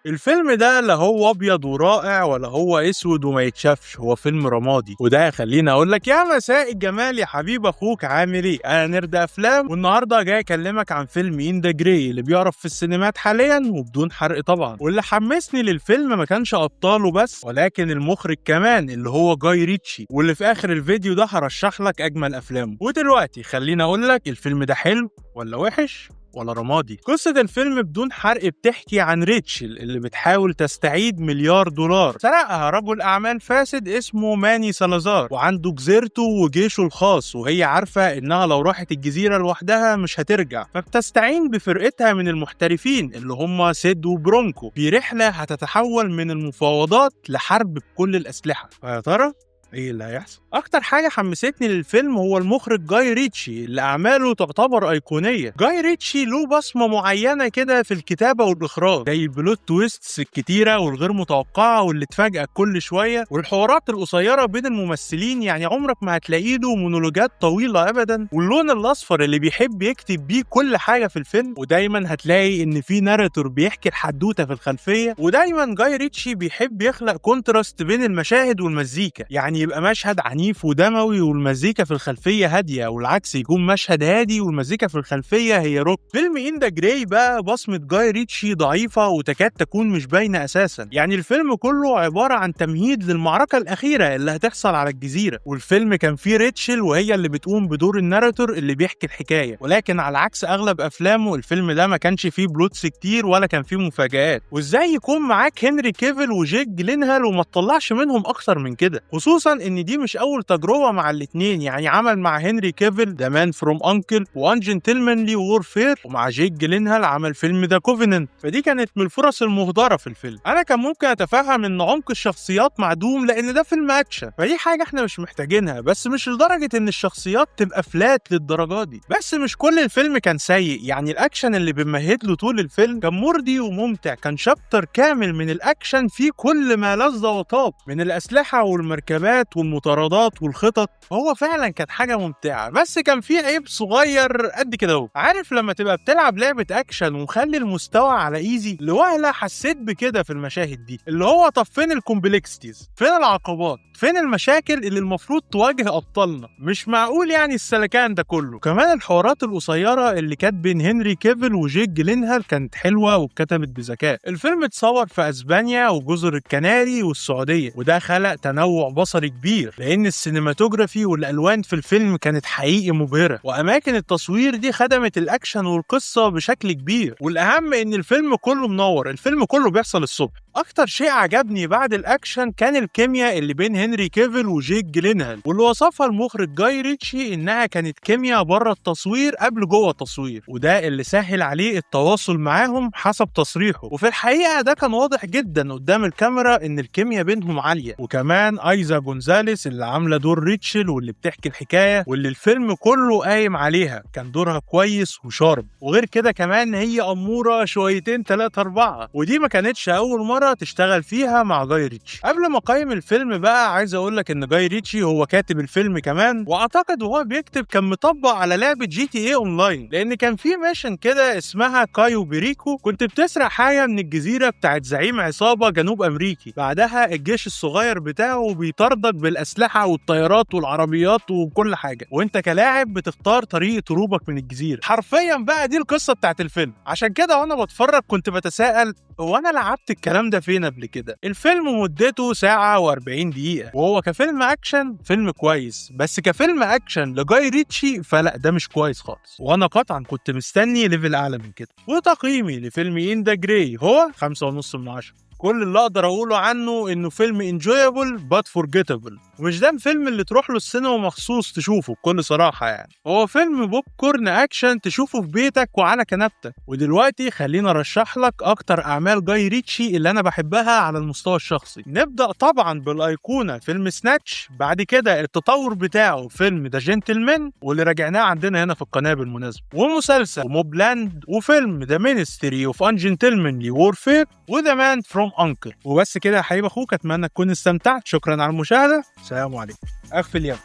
الفيلم ده لا هو ابيض ورائع ولا هو اسود وما يتشافش، هو فيلم رمادي. وده خليني اقول لك يا مساء الجمال يا حبيب اخوك عامل ايه؟ انا نرد افلام، والنهارده جاي اكلمك عن فيلم ان ذا جراي اللي بيعرض في السينمات حاليا وبدون حرق طبعا. واللي حمسني للفيلم ما كانش ابطاله بس ولكن المخرج كمان اللي هو جاي ريتشي، واللي في اخر الفيديو ده هرشح لك اجمل افلامه. ودلوقتي خليني اقول لك الفيلم ده حلو ولا وحش ولا رمادي. قصة الفيلم بدون حرق بتحكي عن ريتشل اللي بتحاول تستعيد مليار دولار سرقها رجل أعمال فاسد اسمه ماني سالازار، وعنده جزيرته وجيشه الخاص، وهي عارفة إنها لو راحت الجزيرة لوحدها مش هترجع، فبتستعين بفرقتها من المحترفين اللي هم سيد وبرونكو في رحلة هتتحول من المفاوضات لحرب بكل الأسلحة. فيا ترى ايه اللي هيحصل؟ اكتر حاجه حمستني للفيلم هو المخرج جاي ريتشي اللي اعماله تعتبر ايقونيه. جاي ريتشي له بصمه معينه كده في الكتابه والاخراج، زي البلوت تويستس الكتيره والغير متوقعه واللي تفاجئك كل شويه، والحوارات القصيره بين الممثلين، يعني عمرك ما هتلاقي له مونولوجات طويله ابدا، واللون الاصفر اللي بيحب يكتب بيه كل حاجه في الفيلم، ودايما هتلاقي ان في ناريتور بيحكي الحدوته في الخلفيه، ودايما جاي ريتشي بيحب يخلق كونتراست بين المشاهد والمزيكا، يعني يبقى مشهد عنيف ودموي والمزيكا في الخلفيه هاديه، والعكس يكون مشهد هادي والمزيكا في الخلفيه هي روك. فيلم ان ذا جراي بقى بصمه جاي ريتشي ضعيفه وتكاد تكون مش باينه اساسا، يعني الفيلم كله عباره عن تمهيد للمعركه الاخيره اللي هتحصل على الجزيره، والفيلم كان فيه ريتشل وهي اللي بتقوم بدور الناريتور اللي بيحكي الحكايه، ولكن على عكس اغلب افلامه الفيلم ده ما كانش فيه بلوتس كتير ولا كان فيه مفاجآت. وازاي يكون معاك هنري كيفل وجيك جلينهال وما تطلعش منهم اكتر من كده، خصوصا ان دي مش اول تجربه مع الاثنين، يعني عمل مع هنري كيفل ذا مان فروم انكل وان جنتلمانلي وورفير، ومع جيك جلينهال عمل فيلم ذا كوفيننت، فدي كانت من الفرص المهدره في الفيلم. انا كان ممكن اتفهم ان عمق الشخصيات معدوم لان ده فيلم اكشن، فدي حاجه احنا مش محتاجينها، بس مش لدرجه ان الشخصيات تبقى فلات للدرجه دي. بس مش كل الفيلم كان سيء، يعني الاكشن اللي بنمهد له طول الفيلم كان مرضي وممتع، كان شابتر كامل من الاكشن فيه كل ما لذ وطاب من الاسلحه والمركبات والمطاردات والخطط، هو فعلا كانت حاجه ممتعه، بس كان فيه عيب صغير قد كده اهو. عارف لما تبقى بتلعب لعبه اكشن ومخلي المستوى على ايزي؟ لوهله حسيت بكده في المشاهد دي، اللي هو طب فين الكومبلكسيتيز؟ فين العقبات؟ فين المشاكل اللي المفروض تواجه ابطالنا؟ مش معقول يعني السلكان ده كله. كمان الحوارات القصيره اللي كانت بين هنري كيفل وجيك جلينهال كانت حلوه واتكتبت بذكاء. الفيلم اتصور في اسبانيا وجزر الكناري والسعوديه، وده خلق تنوع بصري كبير لان السينماتوجرافي والالوان في الفيلم كانت حقيقي مبهره، واماكن التصوير دي خدمت الاكشن والقصه بشكل كبير، والاهم ان الفيلم كله منور، الفيلم كله بيحصل الصبح. اكتر شيء عجبني بعد الاكشن كان الكيمياء اللي بين هنري كيفل وجيك جلينهال، واللي وصفها المخرج جاي ريتشي انها كانت كيمياء بره التصوير قبل جوه التصوير، وده اللي سهل عليه التواصل معاهم حسب تصريحه، وفي الحقيقه ده كان واضح جدا قدام الكاميرا ان الكيمياء بينهم عاليه. وكمان ايزا جونزاليس اللي عامله دور ريتشل واللي بتحكي الحكايه واللي الفيلم كله قايم عليها كان دورها كويس وشارب، وغير كده كمان هي اموره شويتين 3 4، ودي ما كانتش اول مره تشتغل فيها مع جاي ريتشي. قبل ما اقيم الفيلم بقى عايز اقول لك ان جاي ريتشي هو كاتب الفيلم كمان، واعتقد وهو بيكتب كان مطبق على لعبه جي تي اي اونلاين، لان كان في ميشن كده اسمها كايو بيريكو، كنت بتسرق حاجه من الجزيره بتاعت زعيم عصابه جنوب امريكي، بعدها الجيش الصغير بتاعه بيطاردك بالاسلحه والطيارات والعربيات وكل حاجه، وانت كلاعب بتختار طريقه هروبك من الجزيره. حرفيا بقى دي القصه بتاعت الفيلم. عشان كده وانا بتفرج كنت بتساءل هو انا لعبت الكلام ده فين قبل كده؟ الفيلم مدته ساعه و40 دقيقه، وهو كفيلم اكشن فيلم كويس، بس كفيلم اكشن لجاي ريتشي فلا، ده مش كويس خالص، وانا قطعا كنت مستني ليفل اعلى من كده. وتقييمي لفيلم ان ذا جراي هو 5.5/10. كل اللي اقدر اقوله عنه انه فيلم انجويبل بات فورجيتابل، ومش ده الفيلم اللي تروح له السينما مخصوص تشوفه بكل صراحه، يعني هو فيلم بوب كورن اكشن تشوفه في بيتك وعلى كنبتك. ودلوقتي خلينا ارشح لك اكتر اعمال جاي ريتشي اللي انا بحبها على المستوى الشخصي. نبدا طبعا بالايقونه فيلم سناتش، بعد كده التطور بتاعه فيلم ذا جنتلمان واللي راجعناه عندنا هنا في القناه بالمناسبه، ومسلسل وموبلاند، وفيلم ذا مينستري اوف ان جنتلمانلي وورفير، وذا مان فروم انكل. وبس كده يا حبيب اخوك، اتمنى تكون استمتعت. شكرا على المشاهده، سلام عليكم. اغفل يا